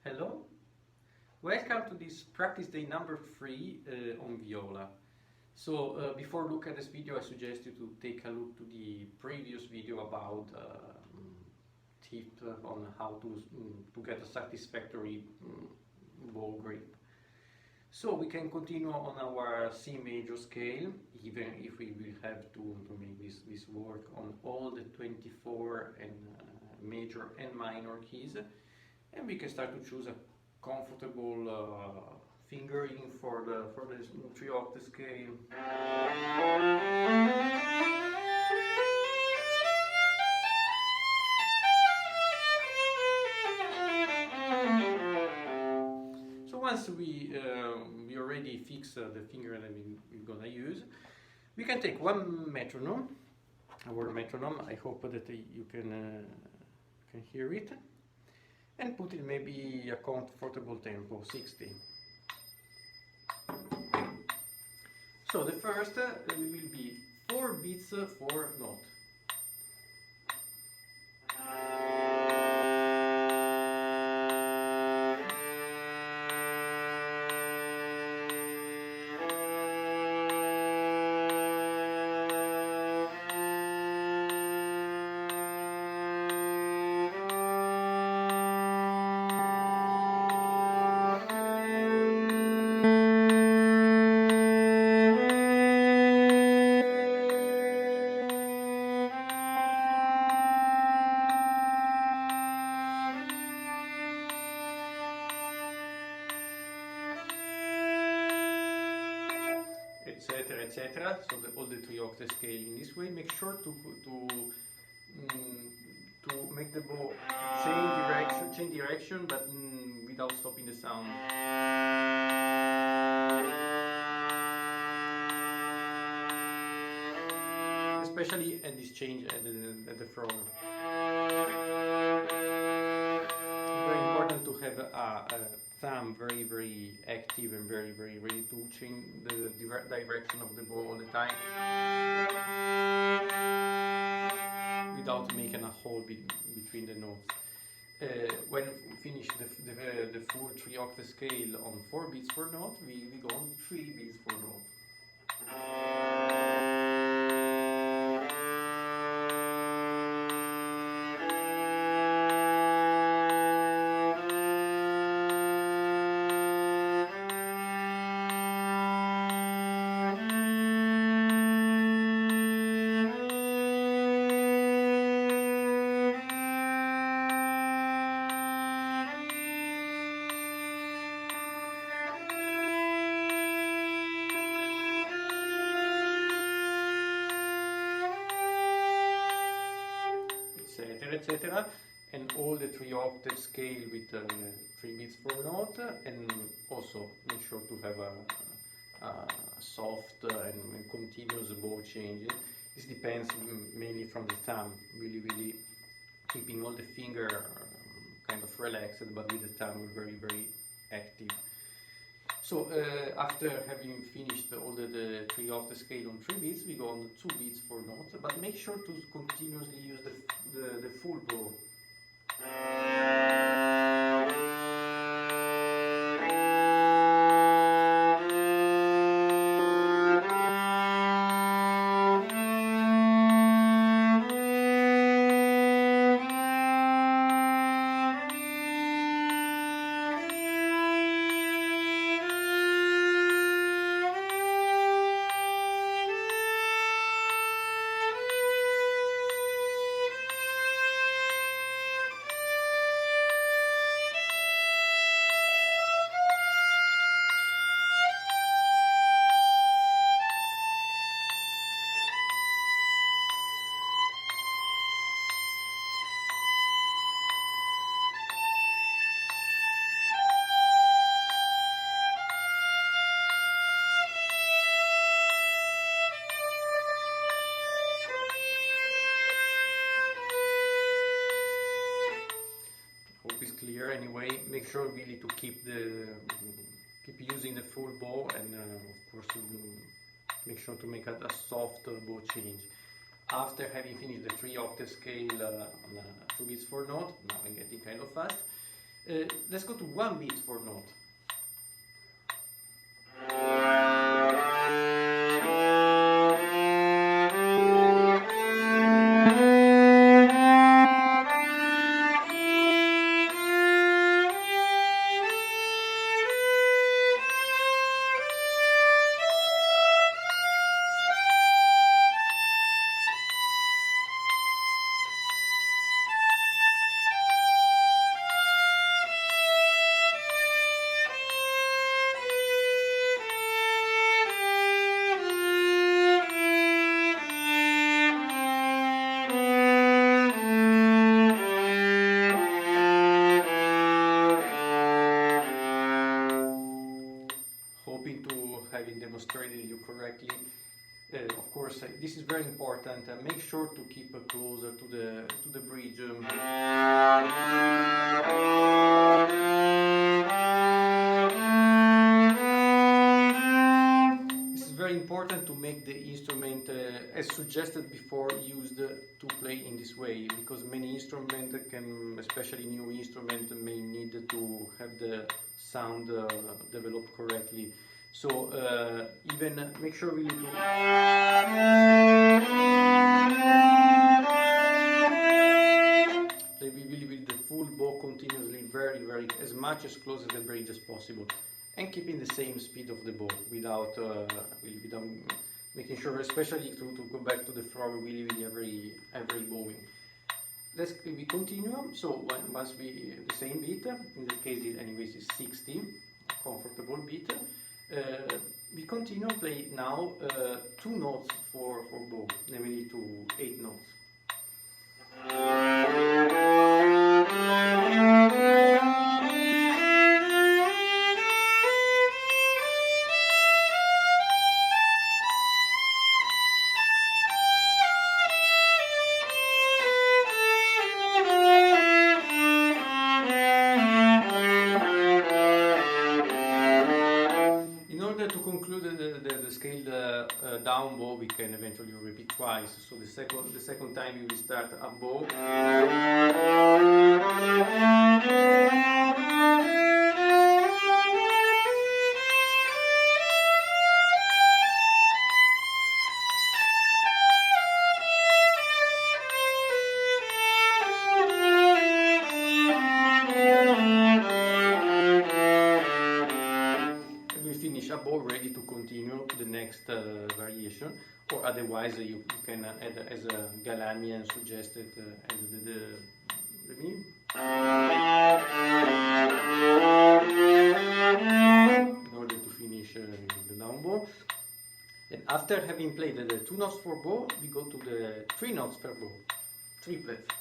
Hello, welcome to this practice day number 3 on viola. So before looking at this video, I suggest you to take a look to the previous video about tip on how to get a satisfactory bow grip. So we can continue on our C major scale, even if we will have to make this work on all the 24 and major and minor keys. And we can start to choose a comfortable fingering for the 3-octave scale. So once we already fix the finger that we're gonna use, we can take one metronome, our metronome. I hope that you can hear it. And put it maybe a comfortable tempo, 60. So the first will be 4 beats, 4 notes. Etc. etc. So all the 3-octave scale in this way. Make sure to make the bow change direction, but without stopping the sound. Especially at this change at the front. Very important to have a thumb very active and very ready to change the direction of the bow all the time, without making a hole between the notes. When we finish the full 3-octave scale on 4 beats per note, we go on 3 beats per note. Etc. And all the 3-octave scale with 3 beats per note, and also make sure to have a soft and continuous bow change. This depends mainly from the thumb, really keeping all the finger kind of relaxed, but with the thumb very active. So after having finished all the 3-octave scale on 3 beats, we go on 2 beats per note, but make sure to continuously use the full bow. Clear anyway. Make sure really to keep using the full bow, and of course make sure to make a soft bow change. After having finished the 3-octave scale on 2 beats per note, now I'm getting kind of fast, Let's go to one beat for note. Hoping to having demonstrated you correctly. Of course, this is very important. Make sure to keep closer to the bridge. This is very important to make the instrument, as suggested before, used to play in this way, because many instruments can, especially new instruments, may need to have the sound developed correctly. So even make sure really to play really with the full bow continuously, very as much as close as the bridge as possible, and keeping the same speed of the bow without making sure, especially to go back to the floor really every bowing. We continue. So once we the same beat, in this case anyways is 60, comfortable beat. We continue play now 2 notes for bow, namely to 8 notes. To conclude the scaled down bow, we can eventually repeat twice. So the second time we will start up bow, bow ready to continue to the next variation, or otherwise you can add as a Galamian suggested add the mi in order to finish the down bow. Then after having played the 2 notes for bow, we go to the 3 notes per bow, triplets.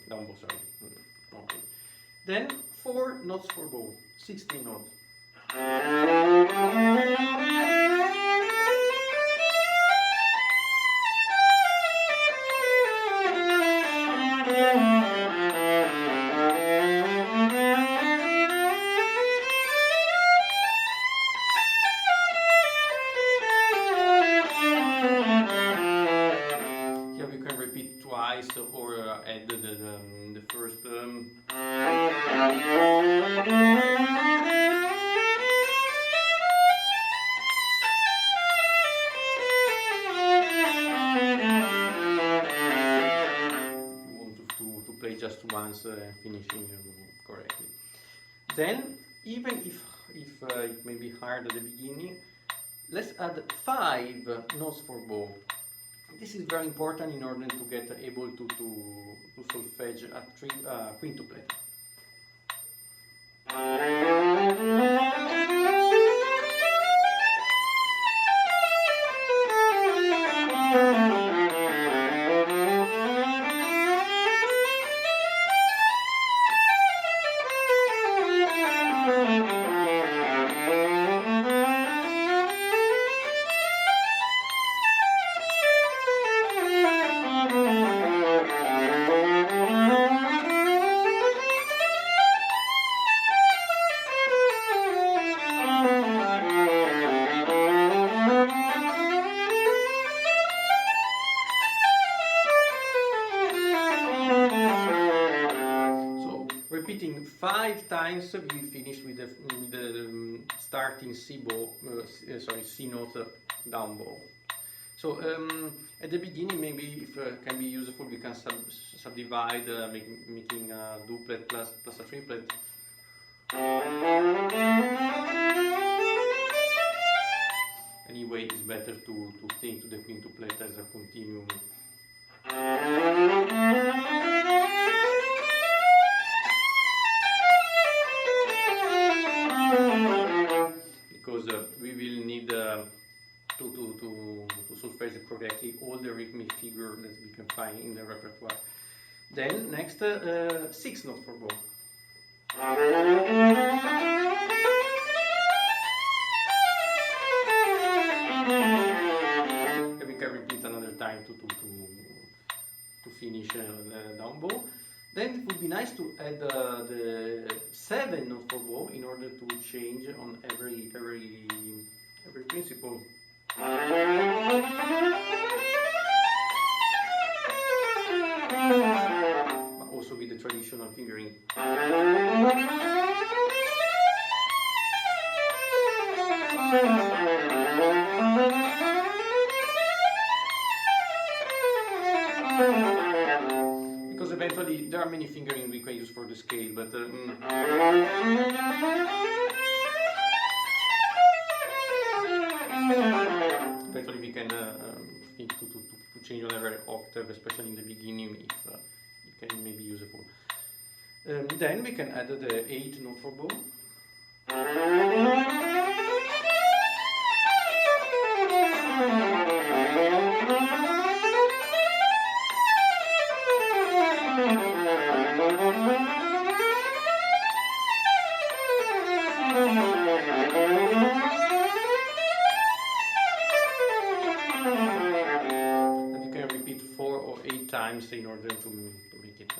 Down bow, sorry. Okay. Then 4 notes for bow, 16 notes. Here we can repeat twice or add the first to play just once, finishing correctly. Then, even if it may be hard at the beginning, let's add 5 notes for bow. This is very important in order to get able to solfege a quintuplet. repeating 5 times, we finish with the starting C bow, C note down bow. So at the beginning, maybe if can be useful, we can subdivide, making a duplet plus a triplet. Anyway, it's better to think to the quintuplet as a continuum. Because we will need to solfege correctly all the rhythmic figure that we can find in the repertoire. Then next, 6 note for bow. And we can repeat another time to finish down bow. Then it would be nice to add the 7 note for bow in order to change on every principle. But also with the traditional fingering. Because eventually there are many fingering we can use for the scale, but eventually we can think to change on every octave, especially in the beginning, if it can maybe useful. Then we can add the 8 note for bow. Times in order to make it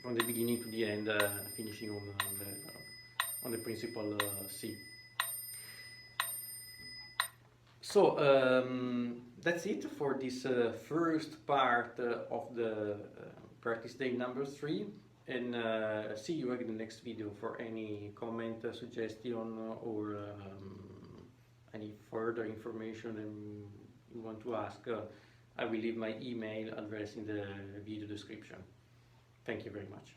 from the beginning to the end, finishing on the principal C. So that's it for this first part of the practice day number 3, and see you in the next video for any comment, suggestion, or any further information you want to ask. I will leave my email address in the video description. Thank you very much.